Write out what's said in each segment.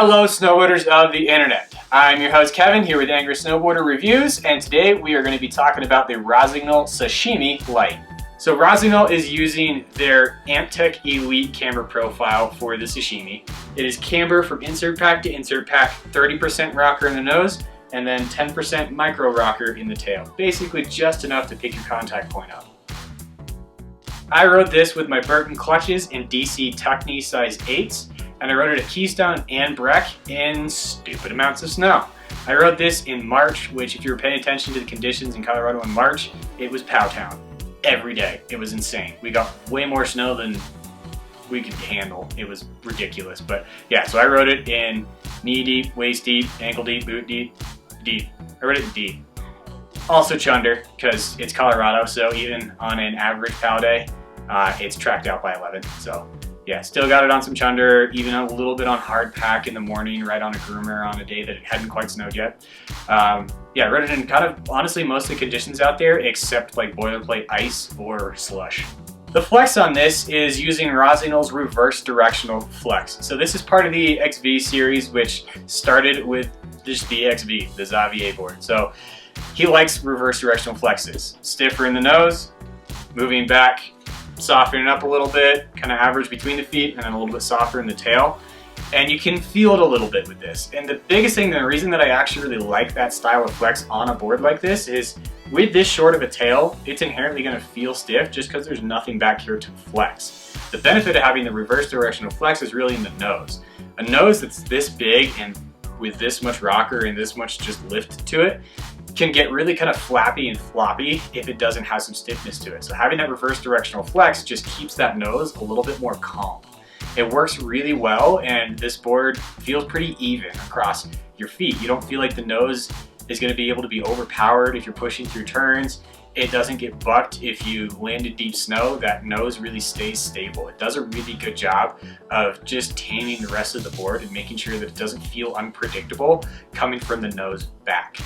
Hello snowboarders of the internet. I'm your host Kevin here with Angry Snowboarder Reviews, and today we are going to be talking about the Rossignol Sashimi Lite. So Rossignol is using their AmpTech Elite camber profile for the Sashimi. It is camber from insert pack to insert pack, 30% rocker in the nose, and then 10% micro rocker in the tail. Basically just enough to pick your contact point up. I rode this with my Burton clutches in DC tuck knee size 8s. And I rode it at Keystone and Breck in stupid amounts of snow. I rode this in March, which if you were paying attention to the conditions in Colorado in March, it was Pow Town. Every day. It was insane. We got way more snow than we could handle. It was ridiculous. But yeah, so I rode it in knee deep, waist deep, ankle deep, boot deep, deep. I rode it in deep. Also chunder, because it's Colorado, so even on an average Pow day, it's tracked out by 11. So yeah, still got it on some chunder, even a little bit on hard pack in the morning, right on a groomer on a day that it hadn't quite snowed yet. Yeah, I rode it in kind of, honestly, most of the conditions out there, except like boilerplate ice or slush. The flex on this is using Rossignol's reverse directional flex. So this is part of the XV series, which started with just the XV, the Xavier board. So he likes reverse directional flexes. Stiffer in the nose, moving back, softening up a little bit, kind of average between the feet, and then a little bit softer in the tail. And you can feel it a little bit with this. And the biggest thing, the reason that I actually really like that style of flex on a board like this is with this short of a tail, it's inherently going to feel stiff just because there's nothing back here to flex. The benefit of having the reverse directional flex is really in the nose. A nose that's this big and with this much rocker and this much just lift to it can get really kind of flappy and floppy if it doesn't have some stiffness to it. So having that reverse directional flex just keeps that nose a little bit more calm. It works really well, and this board feels pretty even across your feet. You don't feel like the nose is going to be able to be overpowered if you're pushing through turns. It doesn't get bucked if you land in deep snow. That nose really stays stable. It does a really good job of just taming the rest of the board and making sure that it doesn't feel unpredictable coming from the nose back.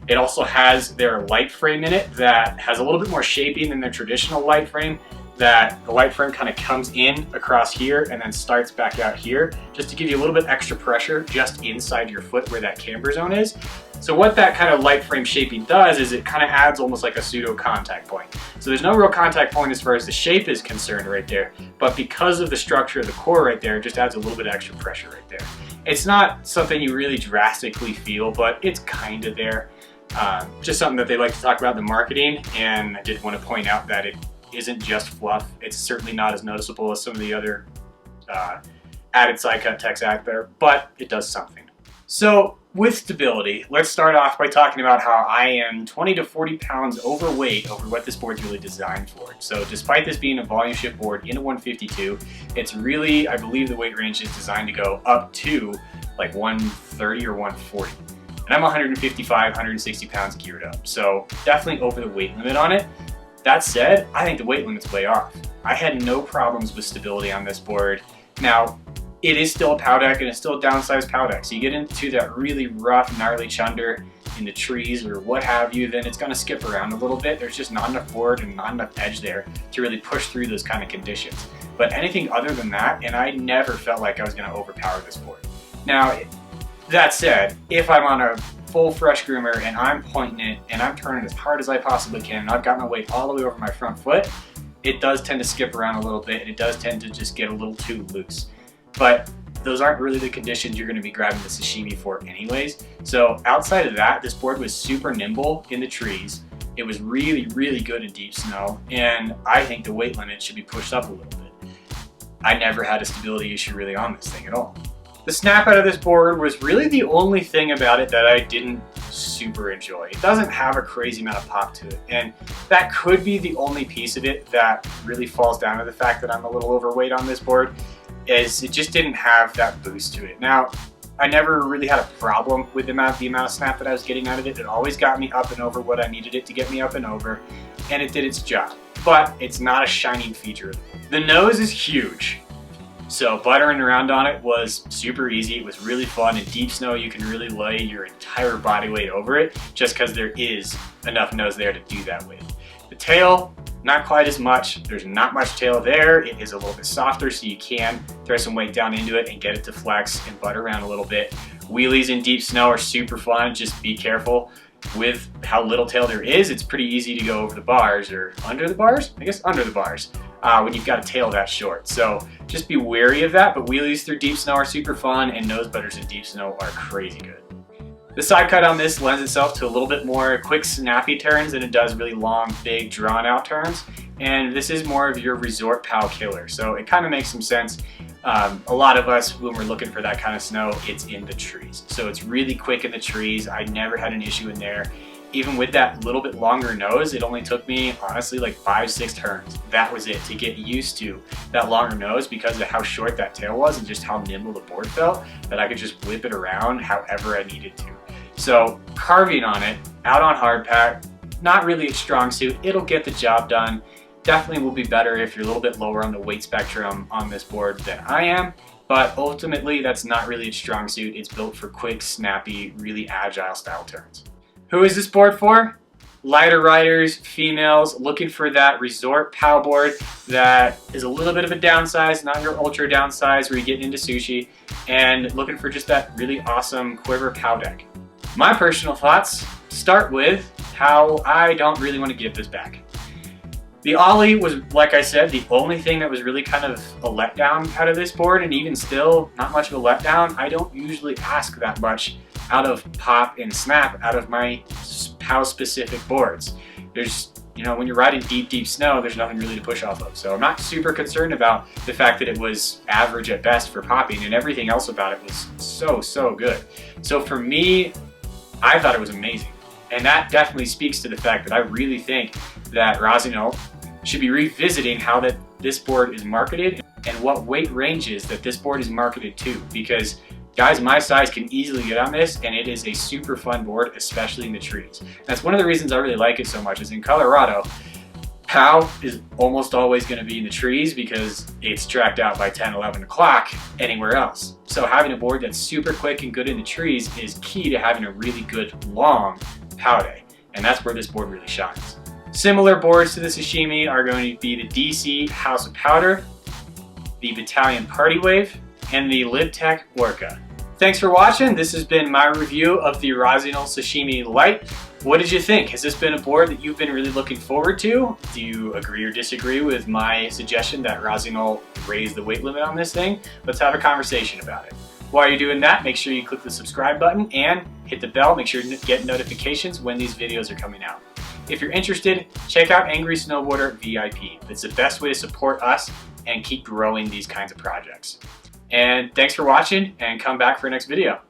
It also has their light frame in it that has a little bit more shaping than their traditional light frame, that the light frame kind of comes in across here and then starts back out here, just to give you a little bit extra pressure just inside your foot where that camber zone is. So what that kind of light frame shaping does is it kind of adds almost like a pseudo contact point. So there's no real contact point as far as the shape is concerned right there, but because of the structure of the core right there, it just adds a little bit extra pressure right there. It's not something you really drastically feel, but it's kind of there. Just something that they like to talk about in the marketing, and I did want to point out that it isn't just fluff. It's certainly not as noticeable as some of the other added side cut techs out there, but it does something. So with stability, let's start off by talking about how I am 20 to 40 pounds overweight over what this board's really designed for. So despite this being a volume shift board in a 152, it's really, I believe the weight range is designed to go up to like 130 or 140. And I'm 155, 160 pounds geared up. So definitely over the weight limit on it. That said, I think the weight limit's way off. I had no problems with stability on this board. Now, it is still a pow deck and it's still a downsized pow deck. So you get into that really rough, gnarly chunder in the trees or what have you, then it's gonna skip around a little bit. There's just not enough board and not enough edge there to really push through those kind of conditions. But anything other than that, and I never felt like I was gonna overpower this board. Now, that said, if I'm on a full fresh groomer and I'm pointing it and I'm turning as hard as I possibly can and I've got my weight all the way over my front foot, it does tend to skip around a little bit and it does tend to just get a little too loose. But those aren't really the conditions you're going to be grabbing the Sashimi for anyways. So outside of that, this board was super nimble in the trees. It was really, really good in deep snow, and I think the weight limit should be pushed up a little bit. I never had a stability issue really on this thing at all. The snap out of this board was really the only thing about it that I didn't super enjoy. It doesn't have a crazy amount of pop to it, and that could be the only piece of it that really falls down to the fact that I'm a little overweight on this board, is it just didn't have that boost to it. Now, I never really had a problem with the amount of snap that I was getting out of it. It always got me up and over what I needed it to get me up and over, and it did its job, but it's not a shining feature. The nose is huge. So buttering around on it was super easy. It was really fun. In deep snow, you can really lay your entire body weight over it just because there is enough nose there to do that with. The tail, not quite as much. There's not much tail there. It is a little bit softer, so you can throw some weight down into it and get it to flex and butt around a little bit. Wheelies in deep snow are super fun. Just be careful with how little tail there is. It's pretty easy to go over the bars, or under the bars? I guess under the bars, when you've got a tail that short. So just be wary of that, but wheelies through deep snow are super fun, and nose butters in deep snow are crazy good. The side cut on this lends itself to a little bit more quick, snappy turns than it does really long, big, drawn-out turns. And this is more of your resort pow killer, so it kind of makes some sense. A lot of us, when we're looking for that kind of snow, it's in the trees. So it's really quick in the trees. I never had an issue in there. Even with that little bit longer nose, it only took me, honestly, like 5-6 turns. That was it, to get used to that longer nose because of how short that tail was and just how nimble the board felt, that I could just whip it around however I needed to. So carving on it, out on hard pack, not really its strong suit. It'll get the job done. Definitely will be better if you're a little bit lower on the weight spectrum on this board than I am, but ultimately that's not really its strong suit. It's built for quick, snappy, really agile style turns. Who is this board for? Lighter riders, females, looking for that resort pow board that is a little bit of a downsize, not your ultra downsize where you get into sushi, and looking for just that really awesome quiver pow deck. My personal thoughts start with how I don't really want to give this back. The ollie was, like I said, the only thing that was really kind of a letdown out of this board, and even still, not much of a letdown. I don't usually ask that much out of pop and snap out of my POW specific boards. There's, when you're riding deep, deep snow, there's nothing really to push off of. So I'm not super concerned about the fact that it was average at best for popping, and everything else about it was so good. So for me, I thought it was amazing. And that definitely speaks to the fact that I really think that Rossignol should be revisiting how this board is marketed and what weight ranges that this board is marketed to, because guys my size can easily get on this, and it is a super fun board, especially in the trees. That's one of the reasons I really like it so much. Is in Colorado, POW is almost always going to be in the trees because it's tracked out by 10, 11 o'clock anywhere else. So having a board that's super quick and good in the trees is key to having a really good long POW day, and that's where this board really shines. Similar boards to the Sashimi are going to be the DC House of Powder, the Battalion Party Wave, and the LibTech Orca. Thanks for watching. This has been my review of the Rossignol Sashimi Lite. What did you think? Has this been a board that you've been really looking forward to? Do you agree or disagree with my suggestion that Rossignol raise the weight limit on this thing? Let's have a conversation about it. While you're doing that, make sure you click the subscribe button and hit the bell. Make sure to get notifications when these videos are coming out. If you're interested, check out Angry Snowboarder VIP. It's the best way to support us and keep growing these kinds of projects. And thanks for watching, and come back for the next video.